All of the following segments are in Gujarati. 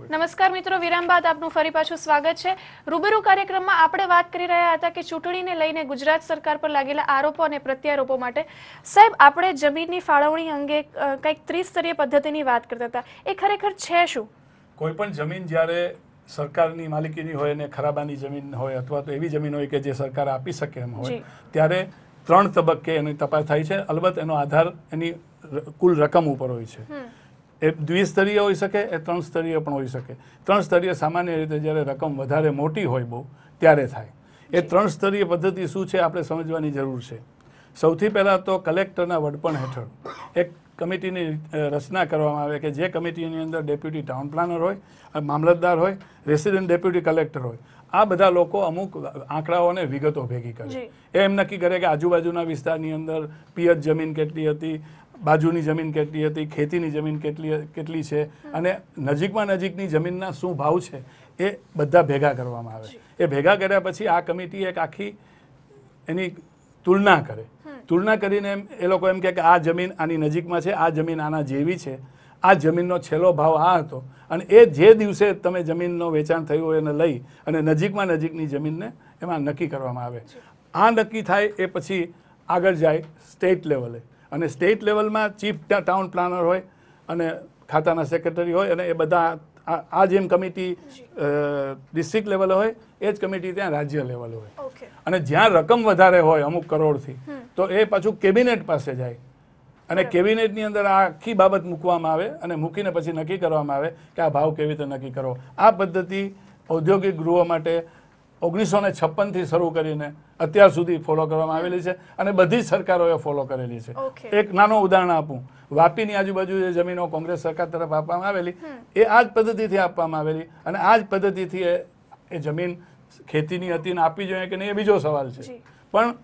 નમસ્કાર મિત્રો, વિરામ બાદ આપનું ફરી પાછું સ્વાગત છે. રૂબરૂ કાર્યક્રમમાં આપણે વાત કરી રહ્યા હતા કે ચૂંટણીને લઈને ગુજરાત સરકાર પર લાગેલા આરોપો અને પ્રત્યારોપો માટે. સાહેબ, આપણે જમીનની ફાળવણી અંગે કંઈક ત્રિસ્તરીય પદ્ધતિની વાત કરતા હતા. એ ખરેખર છે શું? કોઈ પણ જમીન જ્યારે સરકારની માલિકીની હોય અને ખરાબાની જમીન હોય અથવા તો એવી જમીન હોય કે જે સરકાર આપી શકે એમ હોય, ત્યારે 3 તબક્કે એની તપાસ થાય છે. અલબત્ત એનો આધાર એની કુલ રકમ ઉપર હોય છે. એ દ્વિસ્તરીય હોઈ શકે, એ 3 સ્તરીય પણ હોઈ શકે. 3 સ્તરીય સામાન્ય રીતે જ્યારે રકમ વધારે મોટી હોય બહુ ત્યારે થાય. એ 3 સ્તરીય પદ્ધતિ શું છે આપણે સમજવાની જરૂર છે. સૌથી પહેલાં તો કલેક્ટરના વડપણ હેઠળ એક કમિટીની રચના કરવામાં આવે કે જે કમિટીની અંદર ડેપ્યુટી ટાઉન પ્લાનર હોય, મામલતદાર હોય, રેસિડેન્ટ ડેપ્યુટી કલેક્ટર હોય. આ બધા લોકો અમુક આંકડાઓ અને વિગતો ભેગી કરે. એ એમ નક્કી કરે કે આજુબાજુના વિસ્તારની અંદર પિયત જમીન કેટલી હતી, બાજુની જમીન કેટલી હતી, ખેતીની જમીન કેટલી છે અને નજીકની જમીનના શું ભાવ છે એ બધા ભેગા કરવામાં આવે. એ ભેગા કર્યા પછી આ કમિટી એક આખી એની તુલના કરે. તુલના કરીને એ લોકો એમ કે આ જમીન આની નજીકમાં છે, આ જમીન આના જેવી છે, આ જમીનનો છેલ્લો ભાવ આ હતો અને એ જે દિવસે તમે જમીનનો વેચાણ થયું હોય એને લઈ અને નજીકની જમીનને એમાં નક્કી કરવામાં આવે. આ નક્કી થાય એ પછી આગળ જાય સ્ટેટ લેવલે અને સ્ટેટ લેવલમાં ચીફ ટાઉન પ્લાનર હોય અને ખાતાના સેક્રેટરી હોય અને એ બધા આ જેમ કમિટી ડિસ્ટ્રિક્ટ લેવલે હોય એ જ કમિટી ત્યાં રાજ્ય લેવલે હોય. અને જ્યાં રકમ વધારે હોય અમુક કરોડથી તો એ પાછું કેબિનેટ પાસે જાય અને કેબિનેટની અંદર આ આખી બાબત મૂકવામાં આવે અને મૂકીને પછી નક્કી કરવામાં આવે કે આ ભાવ કેવી રીતે નક્કી કરવો. આ પદ્ધતિ ઔદ્યોગિક ગૃહો માટે 1956થી શરૂ કરીને અત્યાર સુધી ફોલો કરવામાં આવેલી છે અને બધી સરકારોએ ફોલો કરેલી છે. એક નાનો ઉદાહરણ આપું. વાપીની આજુબાજુ જે જમીનો કોંગ્રેસ સરકાર તરફ આપવામાં આવેલી એ આ જ પદ્ધતિથી આપવામાં આવેલી અને આ જ પદ્ધતિથી એ જમીન ખેતીની હતી ને આપવી જોઈએ કે નહીં એ બીજો સવાલ છે. પણ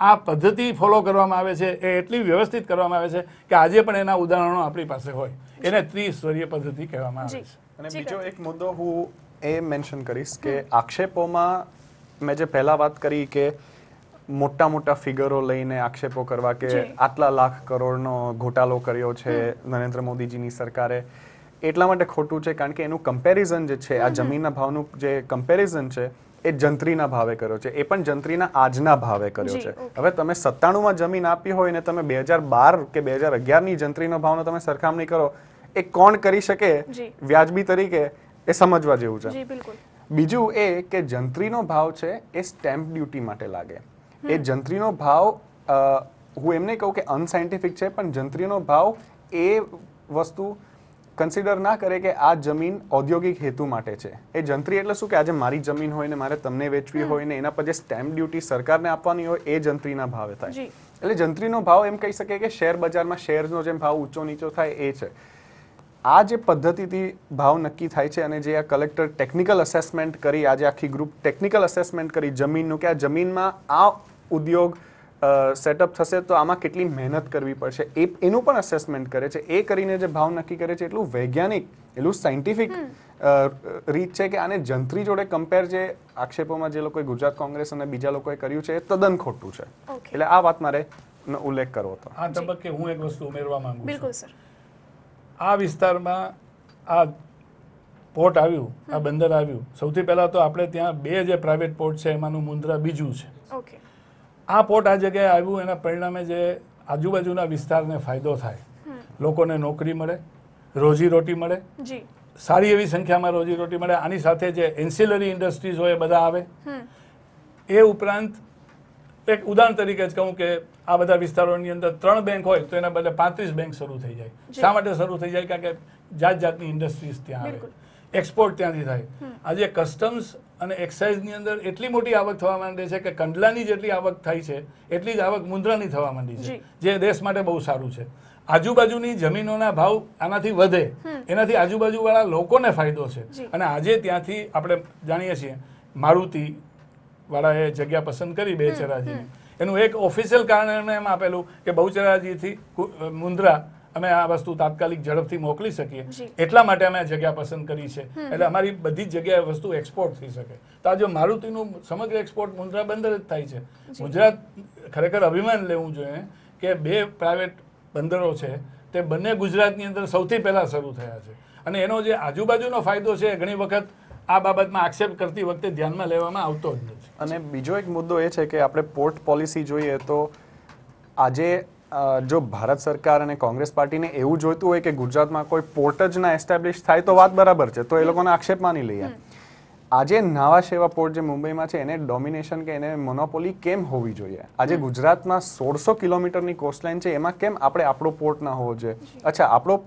આ પદ્ધતિ ફોલો કરવામાં આવે છે એ એટલી વ્યવસ્થિત કરવામાં આવે છે કે આજે પણ એના ઉદાહરણો આપણી પાસે હોય. એને ત્રિસ્તરીય પદ્ધતિ કહેવામાં આવે છે. અને બીજો એક મુદ્દો હું એ મેન્શન કરીશ કે આક્ષેપોમાં મેં જે પહેલા વાત કરી કે મોટા ફિગરો લઈને આક્ષેપો કરવા કે આટલા લાખ કરોડનો ઘોટાલો કર્યો છે નરેન્દ્ર મોદીજીની સરકારે, એટલા માટે ખોટું છે કારણ કે એનું કમ્પેરિઝન જે છે, આ જમીનના ભાવનું જે કમ્પેરિઝન છે એ જંત્રીના ભાવે કર્યો છે. એ પણ જંત્રીના આજના ભાવે કર્યો છે. હવે તમે 97માં જમીન આપી હોય ને તમે 2012 કે 2011ની જંત્રીનો ભાવનો તમે સરખામણી કરો, એ કોણ કરી શકે વ્યાજબી તરીકે એ સમજવા જેવું છે. બીજું એ કે જંત્રીનો ભાવ છે એ સ્ટેમ્પ ડ્યુટી માટે લાગે. એ જંત્રીનો ભાવ હું એમ નહીં કહું કે અનસાયન્ટિફિક છે, પણ જંત્રીનો ભાવ એ વસ્તુ કન્સિડર ના કરે કે આ જમીન ઔદ્યોગિક હેતુ માટે છે. એ જંત્રી એટલે શું કે આજે મારી જમીન હોય ને મારે તમને વેચવી હોય ને એના પર જે સ્ટેમ્પ ડ્યુટી સરકારને આપવાની હોય એ જંત્રીના ભાવે થાય. એટલે જંત્રીનો ભાવ એમ કહી શકે કે શેર બજારમાં શેરનો જેમ ભાવ ઊંચો નીચો થાય એ છે. આ જે પદ્ધતિથી ભાવ નક્કી થાય છે અને જે આ કલેક્ટર ટેકનિકલ અસેસમેન્ટ કરી, આજે આખી ગ્રુપ ટેકનિકલ અસેસમેન્ટ કરી જમીનનું કે આ જમીનમાં આ ઉદ્યોગ સેટઅપ થશે તો આમાં કેટલી મહેનત કરવી પડશે એનું પણ અસેસમેન્ટ કરે છે. એ કરીને જે ભાવ નક્કી કરે છે એટલું વૈજ્ઞાનિક, એટલું સાયન્ટિફિક રીત છે કે આને જંત્રી જોડે કમ્પેર જે આક્ષેપોમાં જે લોકોએ ગુજરાત કોંગ્રેસ અને બીજા લોકોએ કર્યું છે એ તદ્દન ખોટું છે. એટલે આ વાત મારે ઉલ્લેખ કરવો હતો. આ તબક્કે હું એક વસ્તુ ઉમેરવા માંગુ છું. બિલકુલ સર. આ વિસ્તારમાં આ પોર્ટ આવ્યું, આ બંદર આવ્યું, સૌથી પહેલા તો આપણે ત્યાં 2 જે પ્રાઇવેટ પોર્ટ છે એમાંનું મુન્દ્રા બીજું છે. આ પોર્ટ આ જગ્યાએ આવ્યું એના પરિણામે જે આજુબાજુના વિસ્તારને ફાયદો થાય, લોકોને નોકરી મળે, રોજીરોટી મળે, સારી એવી સંખ્યામાં રોજીરોટી મળે. આની સાથે જે એન્સિલરી ઇન્ડસ્ટ્રીઝ હોય એ બધા આવે. એ ઉપરાંત એક ઉદાહરણ તરીકે જ કહું કે આ બધા વિસ્તારોની અંદર 3 બેંક હોય તો એના બદલે 35 બેંક શરૂ થઈ જાય. શા માટે શરૂ થઈ જાય? કારણ કે જાતની ઇન્ડસ્ટ્રીઝ ત્યાં આવે, એક્સપોર્ટ ત્યાંથી થાય. આજે કસ્ટમ્સ અને એક્સાઇઝની અંદર એટલી મોટી આવક થવા માંડી છે કે કંડલાની જેટલી આવક થાય છે એટલી જ આવક મુન્દ્રાની થવા માંડી છે, જે દેશ માટે બહુ સારું છે. આજુબાજુની જમીનોના ભાવ આનાથી વધે, એનાથી આજુબાજુવાળા લોકોને ફાયદો છે. અને આજે ત્યાંથી આપણે જાણીએ છીએ મારુતિ વાળાએ જગ્યા પસંદ કરી બહુચરાજીની. એનું એક ઓફિશિયલ કારણ એમને એમ આપેલું કે બહુચરાજીથી મુન્દ્રા અમે આ વસ્તુ તાત્કાલિક ઝડપથી મોકલી શકીએ એટલા માટે અમે આ જગ્યા પસંદ કરી છે. એટલે અમારી બધી જ જગ્યાએ વસ્તુ એક્સપોર્ટ થઈ શકે. તો આજે મારુતિનું સમગ્ર એક્સપોર્ટ મુન્દ્રા બંદર જ થાય છે. ગુજરાત ખરેખર અભિમાન લેવું જોઈએ કે 2 પ્રાઇવેટ બંદરો છે તે બંને ગુજરાતની અંદર સૌથી પહેલાં શરૂ થયા છે. અને એનો જે આજુબાજુનો ફાયદો છે ઘણી વખત આ બાબતમાં આક્ષેપ કરતી વખતે ધ્યાનમાં લેવામાં આવતો જ નથી. અને બીજો એક મુદ્દો એ છે કે આપણે પોર્ટ પોલિસી જોઈએ તો આજે જો ભારત સરકાર અને કોંગ્રેસ પાર્ટીને એવું જોઈતું હોય કે ગુજરાતમાં કોઈ પોર્ટ જ ના એસ્ટાબ્લિશ થાય તો વાત બરાબર છે, તો એ લોકોને આક્ષેપ માની લઈએ. આજે નાવા સેવા પોર્ટ જે મુંબઈમાં છે એને ડોમિનેશન કે એને મોનોપોલી કેમ હોવી જોઈએ? આજે ગુજરાતમાં 1600 કિલોમીટરની કોસ્ટલાઇન છે, એમાં કેમ આપણે આપણો પોર્ટ ના હોવો જોઈએ? અચ્છા, આપણો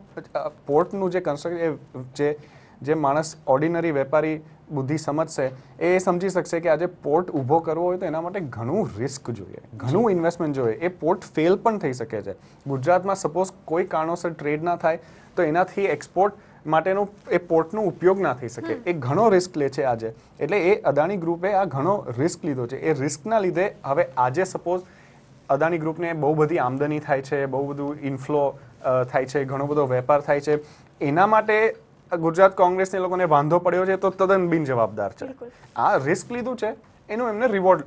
પોર્ટનું જે કન્સ્ટ્રક્શન જે માણસ ઓર્ડિનરી વેપારી બુદ્ધિ સમજશે એ સમજી શકશે કે આજે પોર્ટ ઊભો કરવો હોય તો એના માટે ઘણું રિસ્ક જોઈએ, ઘણું ઇન્વેસ્ટમેન્ટ જોઈએ. એ પોર્ટ ફેલ પણ થઈ શકે છે. ગુજરાતમાં સપોઝ કોઈ કારણોસર ટ્રેડ ના થાય તો એનાથી એક્સપોર્ટ માટેનું એ પોર્ટનો ઉપયોગ ના થઈ શકે. એ ઘણો રિસ્ક લે છે આજે. એટલે એ અદાણી ગ્રુપે આ ઘણો રિસ્ક લીધો છે. એ રિસ્કના લીધે હવે આજે સપોઝ અદાણી ગ્રુપને બહુ બધી આમદની થાય છે, બહુ બધું ઇન્ફ્લો થાય છે, ઘણો બધો વેપાર થાય છે. એના માટે ગુજરાત કોંગ્રેસને લોકોને વાંધો પડ્યો છે તો તદ્દન બિનજવાબદાર છે. આ રિસ્ક લીધું છે એનું એમને રિવોર્ડ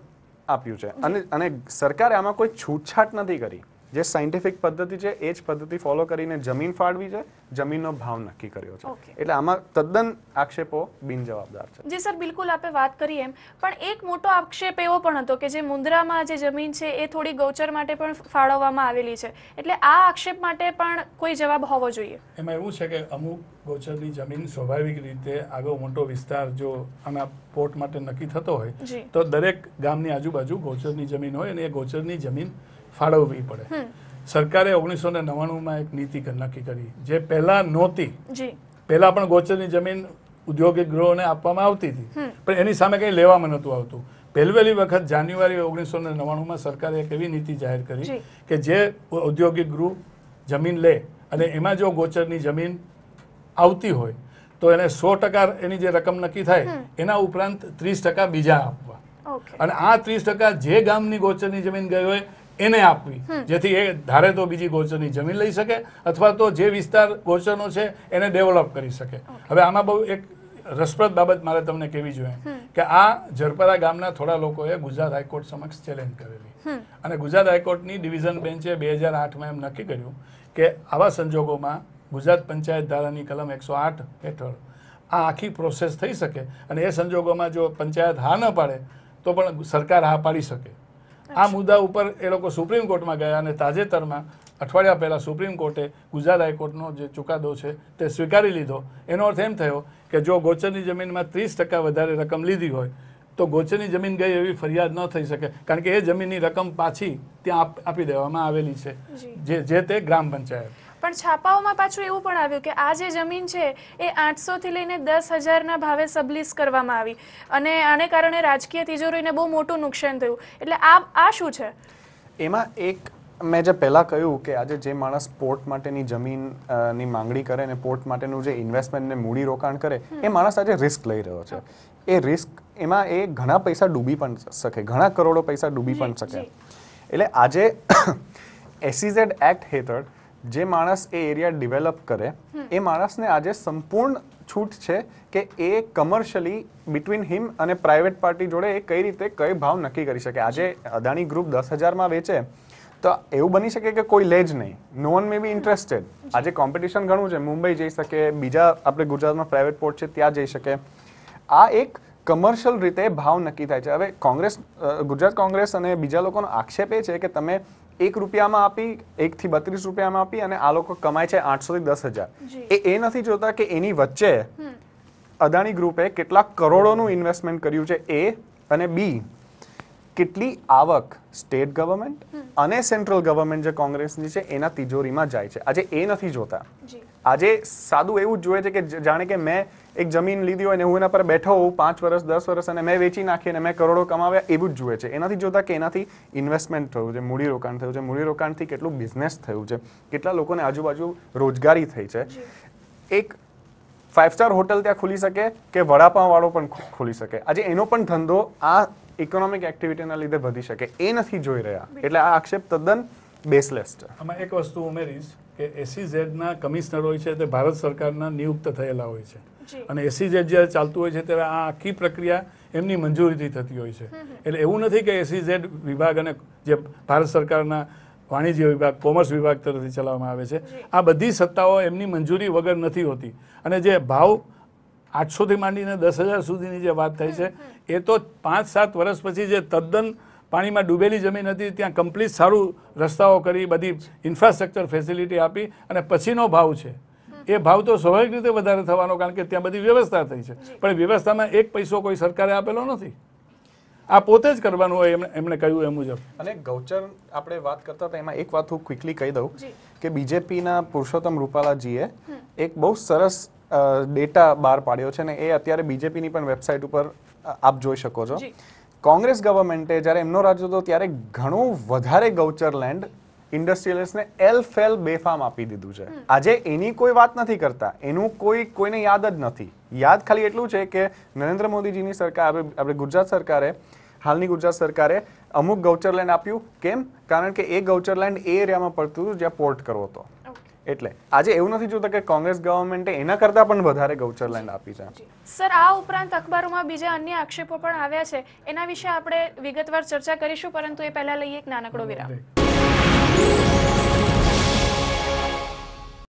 આપ્યું છે. અને સરકારે આમાં કોઈ છૂટછાટ નથી કરી. જે સાયન્ટિફિક પદ્ધતિ છે એ જ પદ્ધતિ ફોલો કરીને જમીન ફાળવી છે, જમીનનો ભાવ નક્કી કર્યો છે. એટલે આમાં તદ્દન આક્ષેપો બિનજવાબદાર છે. જી સર, બિલકુલ આપે વાત કરી એમ, પણ એક મોટો આક્ષેપ એવો પણ હતો કે જે મુન્દ્રામાં જે જમીન છે એ થોડી ગૌચર માટે પણ ફાળવવામાં આવેલી છે. એટલે આ આક્ષેપ માટે પણ કોઈ જવાબ હોવો જોઈએ. એમાં એવું છે કે અમુક ગૌચરની જમીન સ્વાભાવિક રીતે આગળ મોટો વિસ્તાર જો આના પોર્ટ માટે નક્કી થતો હોય તો દરેક ગામની આજુબાજુ ગૌચરની જમીન હોય અને એ ગૌચરની જમીન ફાળવવી પડે. સરકારે 1999માં એક નીતિ નક્કી કરી જે પહેલા નહોતી. પહેલા પણ ગૌચરની જમીન ઉદ્યોગિક ગૃહોને આપવામાં આવતી હતી, પણ એની સામે કંઈ લેવામાં નહોતું આવતું. પહેલી વખત જાન્યુઆરી 1999માં સરકારે એક એવી નીતિ જાહેર કરી કે જે ઔદ્યોગિક ગૃહ જમીન લે અને એમાં જો ગૌચરની જમીન આવતી હોય તો એને 100% એની જે રકમ નક્કી થાય એના ઉપરાંત 30% બીજા આપવા. અને આ 30% જે ગામની ગૌચરની જમીન ગઈ હોય એને આપવી, જેથી એ ધારે તો બીજી ગૌચરની જમીન લઈ શકે અથવા તો જે વિસ્તાર ગૌચરનો છે એને ડેવલપ કરી શકે. હવે આમાં બહુ એક રસપ્રદ બાબત મારે તમને કહેવી જોઈએ કે આ ઝરપરા ગામના થોડા લોકોએ ગુજરાત હાઈકોર્ટ સમક્ષ ચેલેન્જ કરેલી અને ગુજરાત હાઈકોર્ટની ડિવિઝન બેન્ચે 2008માં એમ નક્કી કર્યું કે આવા સંજોગોમાં ગુજરાત પંચાયત ધારાની કલમ 108 હેઠળ આ આખી પ્રોસેસ થઈ શકે અને એ સંજોગોમાં જો પંચાયત હા ન પાડે તો પણ સરકાર હા પાડી શકે. આ મુદ્દા ઉપર એ લોકો સુપ્રીમ કોર્ટમાં ગયા અને તાજેતરમાં અઠવાડિયા પહેલાં સુપ્રીમ કોર્ટે ગુજરાત હાઈકોર્ટનો જે ચુકાદો છે તે સ્વીકારી લીધો. એનો અર્થ એમ થયો કે જો ગૌચરની જમીનમાં 30% વધારે રકમ લીધી હોય તો ગૌચરની જમીન ગઈ એવી ફરિયાદ ન થઈ શકે, કારણ કે એ જમીનની રકમ પાછી ત્યાં આપી દેવામાં આવેલી છે જે તે ગ્રામ પંચાયત. પણ છાપાઓમાં પાછું એવું પણ આવ્યું કે આ જે જમીન છે એ 800 થી લઈને 10,000ના ભાવે સબલીસ કરવામાં આવી અને આને કારણે રાજકીય તિજોરીને બહુ મોટું નુકસાન થયું. એટલે આ શું છે? એમાં એક મેં જે પહેલાં કહ્યું કે આજે જે માણસ પોર્ટ માટેની જમીનની માંગણી કરે ને પોર્ટ માટેનું જે ઇન્વેસ્ટમેન્ટ ને મૂડી રોકાણ કરે એ માણસ આજે રિસ્ક લઈ રહ્યો છે. એ રિસ્ક એમાં એ ઘણા પૈસા ડૂબી પણ શકે, ઘણા કરોડો પૈસા ડૂબી પણ શકે. એટલે આજે SEZ એક્ટ હેઠળ જે માણસ એ એરિયા ડેવલપ કરે એ માણસને આજે સંપૂર્ણ છૂટ છે કે એ કમર્શિયલી બિટવીન હિમ અને પ્રાઇવેટ પાર્ટી જોડે એ કઈ રીતે કઈ ભાવ નક્કી કરી શકે. આજે અદાણી ગ્રુપ 10,000માં વેચે તો એવું બની શકે કે કોઈ લે જ નહીં, નો વન મે બી ઇન્ટરેસ્ટેડ. આજે કોમ્પિટિશન ઘણું છે, મુંબઈ જઈ શકે, બીજા આપણે ગુજરાતમાં પ્રાઇવેટ પોર્ટ છે ત્યાં જઈ શકે. આ એક કમર્શિયલ રીતે ભાવ નક્કી થાય છે. હવે ગુજરાત કોંગ્રેસ અને બીજા લોકોનો આક્ષેપ એ છે કે તમે 1 રૂપિયામાં આપી 1 થી 32 રૂપિયામાં આપી અને આ લોકો કમાય છે 800 થી 10,000. એ નથી જોતા કે એની વચ્ચે અદાણી ગ્રુપે કેટલા કરોડોનું ઇન્વેસ્ટમેન્ટ કર્યું છે એ, અને બી કેટલી આવક સ્ટેટ ગવર્મેન્ટ અને સેન્ટ્રલ ગવર્મેન્ટ જે કોંગ્રેસની છે એના તિજોરીમાં જાય છે. આજે એ નથી જોતા. આજે સાદું એવું જ જોઈએ છે કે જાણે કે મેં એક જમીન લીધી હોય ને હું એના પર બેઠો હોઉં 5 વર્ષ 10 વર્ષ અને મેં વેચી નાખી અને મેં કરોડો કમાવ્યા એવું જ જોઈએ છે. એ નથી જોતા કે એનાથી ઇન્વેસ્ટમેન્ટ થયું છે, મૂડીરોકાણ થયું છે, મૂડીરોકાણથી કેટલું બિઝનેસ થયું છે, કેટલા લોકોને આજુબાજુ રોજગારી થઈ છે. એક 5 સ્ટાર હોટલ ત્યાં ખુલી શકે કે વડાપાવ વાળો પણ ખુલી શકે. આજે એનો પણ ધંધો આ ઇકોનોમિક એક્ટિવિટીના લીધે વધી શકે એ નથી જોઈ રહ્યા. એટલે આ આક્ષેપ તદ્દન બેસલેસ છે. આમાં એક વસ્તુ ઉમેરીશ કે SEZના કમિશનર હોય છે તે ભારત સરકારના નિયુક્ત થયેલા હોય છે અને SEZ જ્યારે ચાલતું હોય છે ત્યારે આ આખી પ્રક્રિયા એમની મંજૂરીથી થતી હોય છે. એટલે એવું નથી કે SEZ વિભાગ અને જે ભારત સરકારના વાણિજ્ય વિભાગ, કોમર્સ વિભાગ તરફથી ચલાવવામાં આવે છે. આ બધી સત્તાઓ એમની મંજૂરી વગર નથી હોતી. અને જે ભાવ 800 થી માંડીને 10,000 સુધીની જે વાત થઈ છે એ તો 5-7 વર્ષ પછી જે તદ્દન પાણીમાં ડૂબેલી જમીન હતી ત્યાં કમ્પ્લીટ સારું રસ્તાઓ કરી, બધી ઇન્ફ્રાસ્ટ્રક્ચર ફેસિલિટી આપી અને પછીનો ભાવ છે એ ભાવ તો સ્વાભાવિક રીતે વધારે થવાનો, કારણ કે ત્યાં બધી વ્યવસ્થા થઈ છે. પણ વ્યવસ્થામાં એક પૈસો કોઈ સરકારે આપેલો નથી. આ પોતે જ કરવાનું હોય એમણે કહ્યું એ મુજબ. અને ગૌચર આપણે વાત કરતા હતા એમાં એક વાત હું ક્વિકલી કહી દઉં કે બીજેપીના પુરુષોત્તમ રૂપાલાજીએ એક બહુ સરસ ડેટા બહાર પાડ્યો છે ને એ અત્યારે બીજેપીની પણ વેબસાઇટ ઉપર આપ જોઈ શકો છો. કોંગ્રેસ ગવર્મેન્ટે જ્યારે એમનો રાજ હતો ત્યારે ઘણું વધારે ગૌચર લેન્ડ ઇન્ડસ્ટ્રીયલિસ્ટને એલ બેફામ આપી દીધું છે. આજે એની કોઈ વાત નથી કરતા, એનું કોઈને યાદ જ નથી. યાદ ખાલી એટલું છે કે નરેન્દ્ર મોદીજીની સરકાર, આપણે ગુજરાત સરકારે, હાલની ગુજરાત સરકારે અમુક ગૌચર લેન્ડ આપ્યું. કેમ? કારણ કે એ ગૌચર લેન્ડ એ એરિયામાં પડતું હતું જ્યાં પોર્ટ કરવો હતો. એટલે આજે એવું નથી જોતા કે કોંગ્રેસ ગવર્મેન્ટે એના કરતા પણ વધારે ગૌચર લેન્ડ આપી છે. સર, આ ઉપરાંત અખબારોમાં બીજા અન્ય આક્ષેપો પણ આવ્યા છે, એના વિશે આપણે વિગતવાર ચર્ચા કરીશું, પરંતુ એ પહેલા લઈએ એક નાનકડો વિરામ.